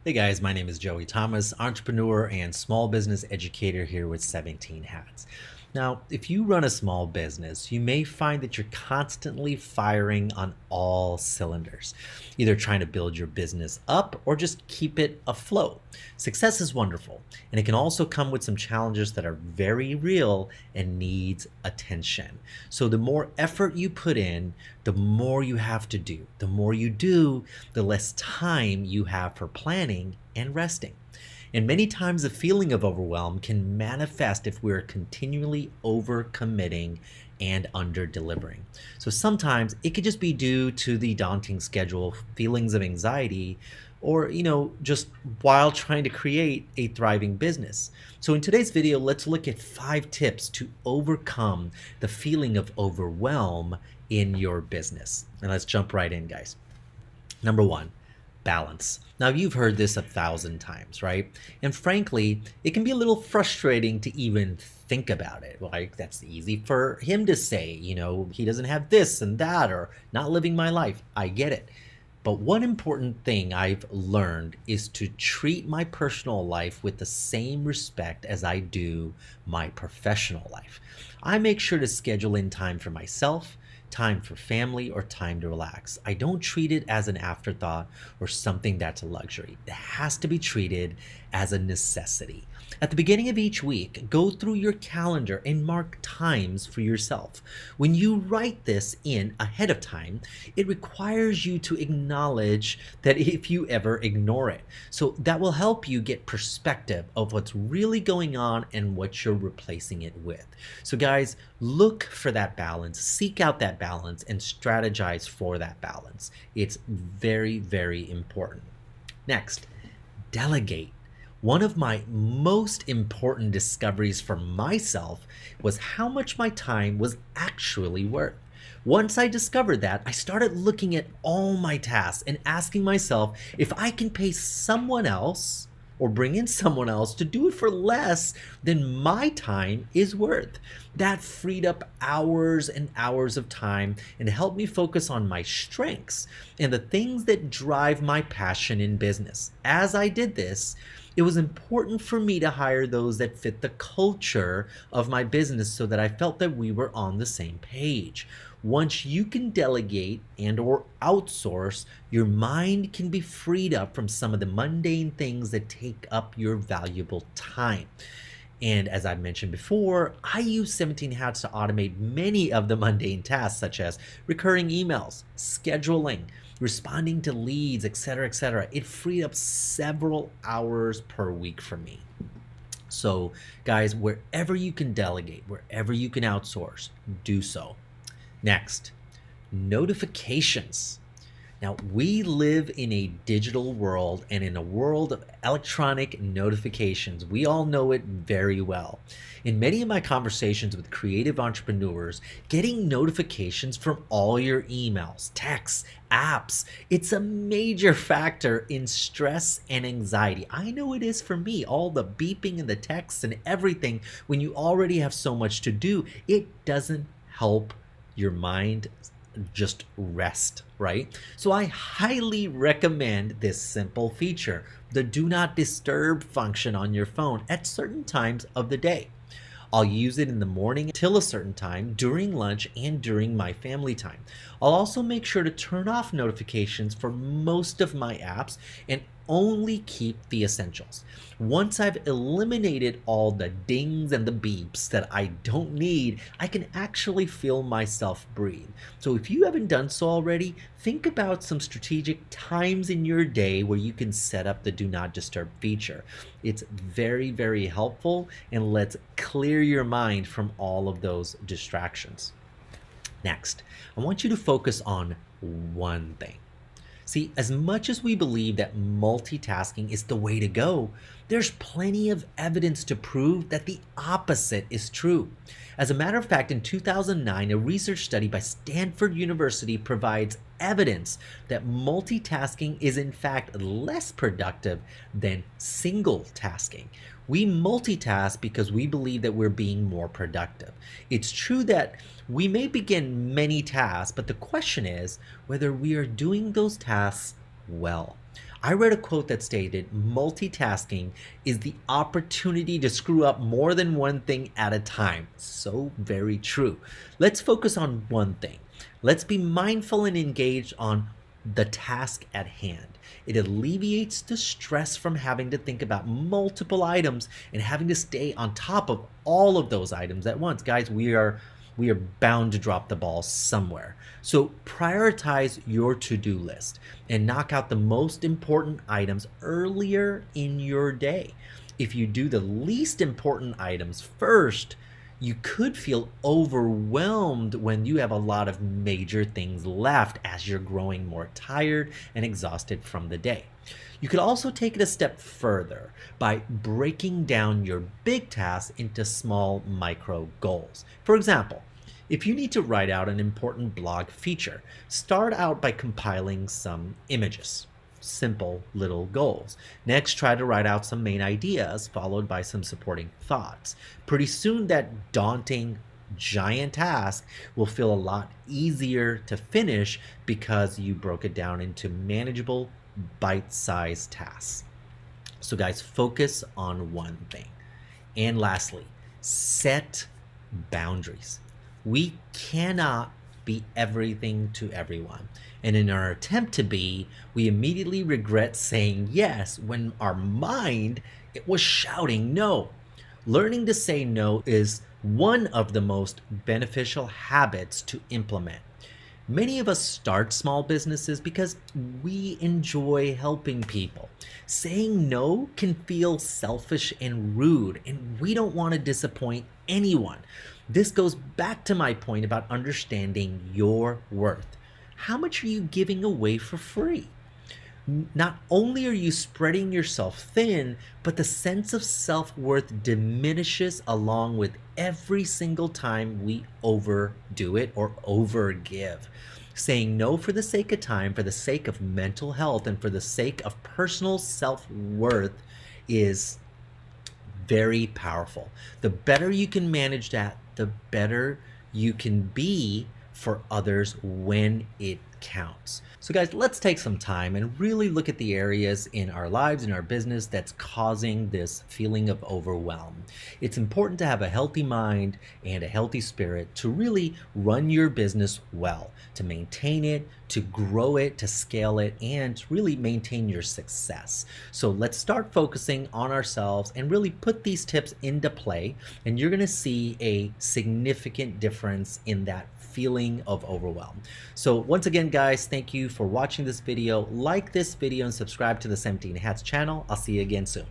Hey guys, my name is Joey Thomas, entrepreneur and small business educator here with 17 Hats. Now, if you run a small business, you may find that you're constantly firing on all cylinders, either trying to build your business up or just keep it afloat. Success is wonderful, and it can also come with some challenges that are very real and needs attention. So the more effort you put in, the more you have to do. The more you do, the less time you have for planning and resting. And many times the feeling of overwhelm can manifest if we're continually overcommitting and under delivering. So sometimes it could just be due to the daunting schedule, feelings of anxiety, or just while trying to create a thriving business. So in today's video, let's look at 5 tips to overcome the feeling of overwhelm in your business. And let's jump right in, guys. Number 1, balance. Now, you've heard this 1,000 times, right? And frankly, it can be a little frustrating to even think about it. Like, that's easy for him to say, he doesn't have this and that, or not living my life. I get it. But one important thing I've learned is to treat my personal life with the same respect as I do my professional life. I make sure to schedule in time for myself, time for family, or time to relax. I don't treat it as an afterthought or something that's a luxury. It has to be treated as a necessity. At the beginning of each week, go through your calendar and mark times for yourself. When you write this in ahead of time, it requires you to acknowledge that if you ever ignore it. So that will help you get perspective of what's really going on and what you're replacing it with. So guys, look for that balance, seek out that balance, and strategize for that balance. It's very, very important. Next, delegate. One of my most important discoveries for myself was how much my time was actually worth. Once I discovered that, I started looking at all my tasks and asking myself if I can pay someone else or bring in someone else to do it for less than my time is worth. That freed up hours and hours of time and helped me focus on my strengths and the things that drive my passion in business. As I did this, it was important for me to hire those that fit the culture of my business so that I felt that we were on the same page. Once you can delegate and or outsource, your mind can be freed up from some of the mundane things that take up your valuable time. And as I've mentioned before, I use 17 Hats to automate many of the mundane tasks such as recurring emails, scheduling, responding to leads, etc., etc. It freed up several hours per week for me. So guys, wherever you can delegate, wherever you can outsource, do so. Next, notifications. Now, we live in a digital world and in a world of electronic notifications. We all know it very well. In many of my conversations with creative entrepreneurs, getting notifications from all your emails, texts, apps, it's a major factor in stress and anxiety. I know it is for me, all the beeping and the texts and everything. When you already have so much to do, it doesn't help your mind just rest, right? So I highly recommend this simple feature, the do not disturb function on your phone at certain times of the day. I'll use it in the morning till a certain time, during lunch, and during my family time. I'll also make sure to turn off notifications for most of my apps and only keep the essentials. Once I've eliminated all the dings and the beeps that I don't need, I can actually feel myself breathe. So if you haven't done so already, think about some strategic times in your day where you can set up the do not disturb feature. It's very, very helpful and lets clear your mind from all of those distractions. Next, I want you to focus on one thing. See, as much as we believe that multitasking is the way to go, there's plenty of evidence to prove that the opposite is true. As a matter of fact, in 2009, a research study by Stanford University provides evidence that multitasking is in fact less productive than single tasking. We multitask because we believe that we're being more productive. It's true that we may begin many tasks, but the question is whether we are doing those tasks well. I read a quote that stated, multitasking is the opportunity to screw up more than one thing at a time. So very true. Let's focus on one thing. Let's be mindful and engaged on the task at hand. It alleviates the stress from having to think about multiple items and having to stay on top of all of those items at once. Guys, we are bound to drop the ball somewhere. So prioritize your to-do list and knock out the most important items earlier in your day. If you do the least important items first, you could feel overwhelmed when you have a lot of major things left as you're growing more tired and exhausted from the day. You could also take it a step further by breaking down your big tasks into small micro goals. For example, if you need to write out an important blog feature, start out by compiling some images. Simple little goals. Next, try to write out some main ideas, followed by some supporting thoughts. Pretty soon, that daunting, giant task will feel a lot easier to finish because you broke it down into manageable, bite-sized tasks. So, guys, focus on one thing. And lastly, set boundaries. We cannot be everything to everyone. And in our attempt to be, we immediately regret saying yes when our mind it was shouting no. Learning to say no is one of the most beneficial habits to implement. Many of us start small businesses because we enjoy helping people. Saying no can feel selfish and rude, and we don't want to disappoint anyone. This goes back to my point about understanding your worth. How much are you giving away for free? Not only are you spreading yourself thin, but the sense of self-worth diminishes along with every single time we overdo it or overgive. Saying no for the sake of time, for the sake of mental health, and for the sake of personal self-worth is very powerful. The better you can manage that, the better you can be for others when it counts. So guys, let's take some time and really look at the areas in our lives, in our business that's causing this feeling of overwhelm. It's important to have a healthy mind and a healthy spirit to really run your business well, to maintain it, to grow it, to scale it, and really maintain your success. So let's start focusing on ourselves and really put these tips into play, and you're gonna see a significant difference in that feeling of overwhelm. So once again, guys, thank you for watching this video. Like this video and subscribe to the 17 Hats channel. I'll see you again soon.